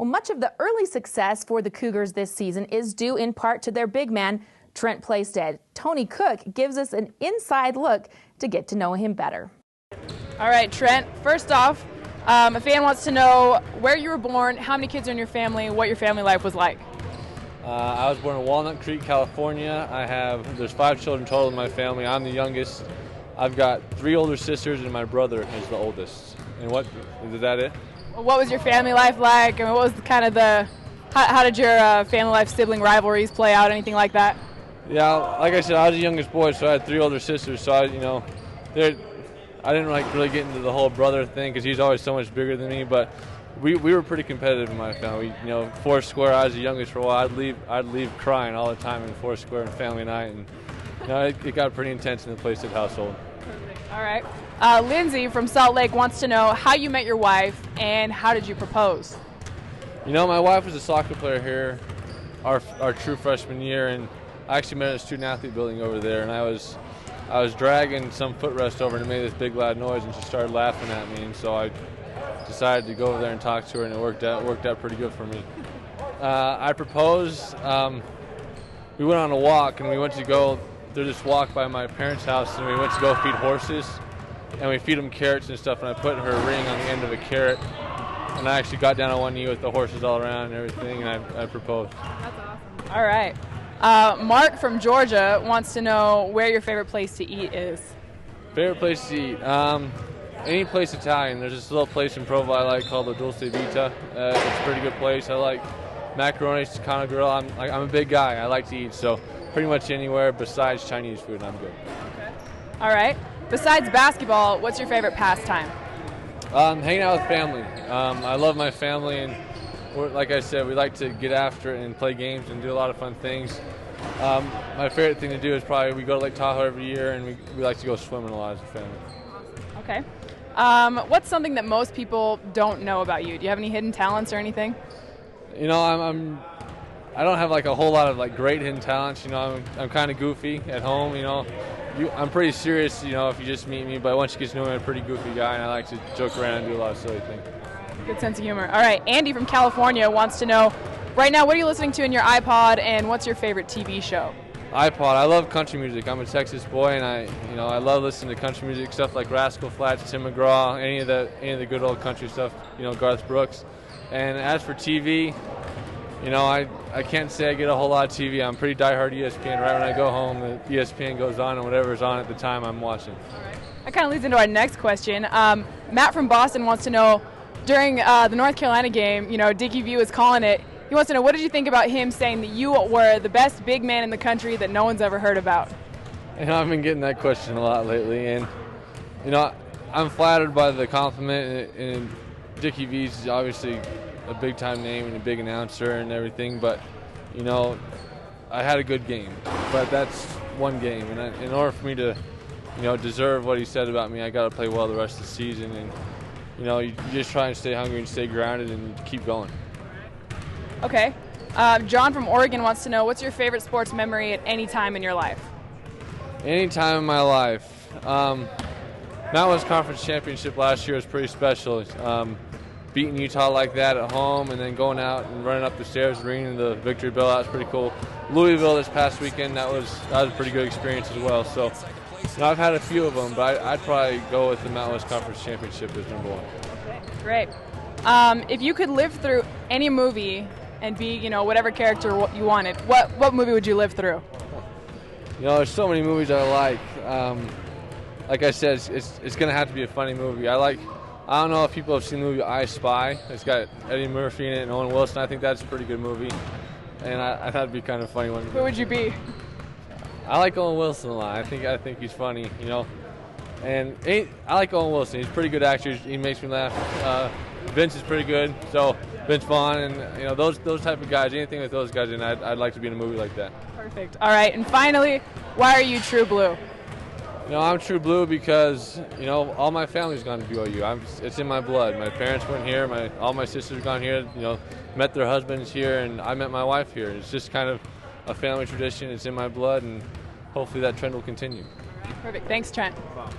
much of the early success for the Cougars this season is due in part to their big man, Trent Plaisted. Toni Cook gives us an inside look to get to know him better. All right, Trent, first off, a fan wants to know where you were born, how many kids are in your family, what your family life was like. I was born in Walnut Creek, California. There's 5 children total in my family. I'm the youngest. I've got 3 older sisters, and my brother is the oldest. And is that it? What was your family life like, and what was kind of how did your family life sibling rivalries play out, anything like that? Yeah, like I said, I was the youngest boy, so I had 3 older sisters. So I didn't really get into the whole brother thing because he's always so much bigger than me. But we were pretty competitive in my family. Foursquare. I was the youngest for a while. I'd leave crying all the time in Foursquare and family night, and it got pretty intense in the Plaisted household. Perfect. All right. Lindsay from Salt Lake wants to know how you met your wife and how did you propose? My wife was a soccer player here our true freshman year, and I actually met her at a student-athlete building over there, and I was dragging some footrest over and it made this big loud noise, and she started laughing at me, and so I decided to go over there and talk to her, and it worked out pretty good for me. I proposed. We went on a walk, and we went to go through this walk by my parents' house, and we went to go feed horses, and we feed them carrots and stuff, and I put her ring on the end of a carrot, and I actually got down on one knee with the horses all around and everything, and I proposed. That's awesome. All right. Mark from Georgia wants to know where your favorite place to eat is. Favorite place to eat? Any place Italian. There's this little place in Provo I like called the Dulce Vita. It's a pretty good place. I like macaroni, Chicano grill. I'm a big guy. I like to eat, so pretty much anywhere besides Chinese food, I'm good. Okay. All right. Besides basketball, what's your favorite pastime? Hanging out with family. I love my family, and like I said, we like to get after it and play games and do a lot of fun things. My favorite thing to do is probably we go to Lake Tahoe every year, and we like to go swimming a lot as a family. Okay. What's something that most people don't know about you? Do you have any hidden talents or anything? I don't have a whole lot of great hidden talents. I'm kind of goofy at home. I'm pretty serious. If you just meet me, but once you get to know me, I'm a pretty goofy guy, and I like to joke around and do a lot of silly things. Good sense of humor. All right, Andy from California wants to know, right now, what are you listening to in your iPod, and what's your favorite TV show? iPod. I love country music. I'm a Texas boy, and I love listening to country music stuff like Rascal Flatts, Tim McGraw, any of the good old country stuff. Garth Brooks. And as for TV, I can't say I get a whole lot of TV. I'm pretty diehard ESPN. Right when I go home, the ESPN goes on, and whatever's on at the time, I'm watching. All right. That kind of leads into our next question. Matt from Boston wants to know, during the North Carolina game, Dickie V was calling it. He wants to know, what did you think about him saying that you were the best big man in the country that no one's ever heard about? I've been getting that question a lot lately, and I'm flattered by the compliment. And Dickie V's obviously a big-time name and a big announcer and everything, but I had a good game. But that's one game, and in order for me to deserve what he said about me, I got to play well the rest of the season, and you just try and stay hungry and stay grounded and keep going. Okay. John from Oregon wants to know, what's your favorite sports memory at any time in your life? Any time in my life. Mountain West Conference Championship last year was pretty special. Beating Utah like that at home and then going out and running up the stairs and ringing the victory bell, that was pretty cool. Louisville this past weekend, that was a pretty good experience as well. So I've had a few of them, but I'd probably go with the Mountain West Conference Championship as number one. Okay, great. If you could live through any movie and be, whatever character you wanted, what movie would you live through? There's so many movies I like. Like I said, it's going to have to be a funny movie. I don't know if people have seen the movie I Spy. It's got Eddie Murphy in it and Owen Wilson. I think that's a pretty good movie, and I thought it'd be kind of a funny one. Who would you be? I like Owen Wilson a lot. I think he's funny, and I like Owen Wilson. He's a pretty good actor. He makes me laugh. Vince is pretty good. So Vince Vaughn and those type of guys. Anything with those guys in, I'd like to be in a movie like that. Perfect. All right, and finally, why are you True Blue? I'm True Blue because all my family's gone to BYU. It's in my blood. My parents went here. All my sisters have gone here. Met their husbands here, and I met my wife here. It's just kind of a family tradition. It's in my blood, and hopefully that trend will continue. Perfect. Thanks, Trent. No problem.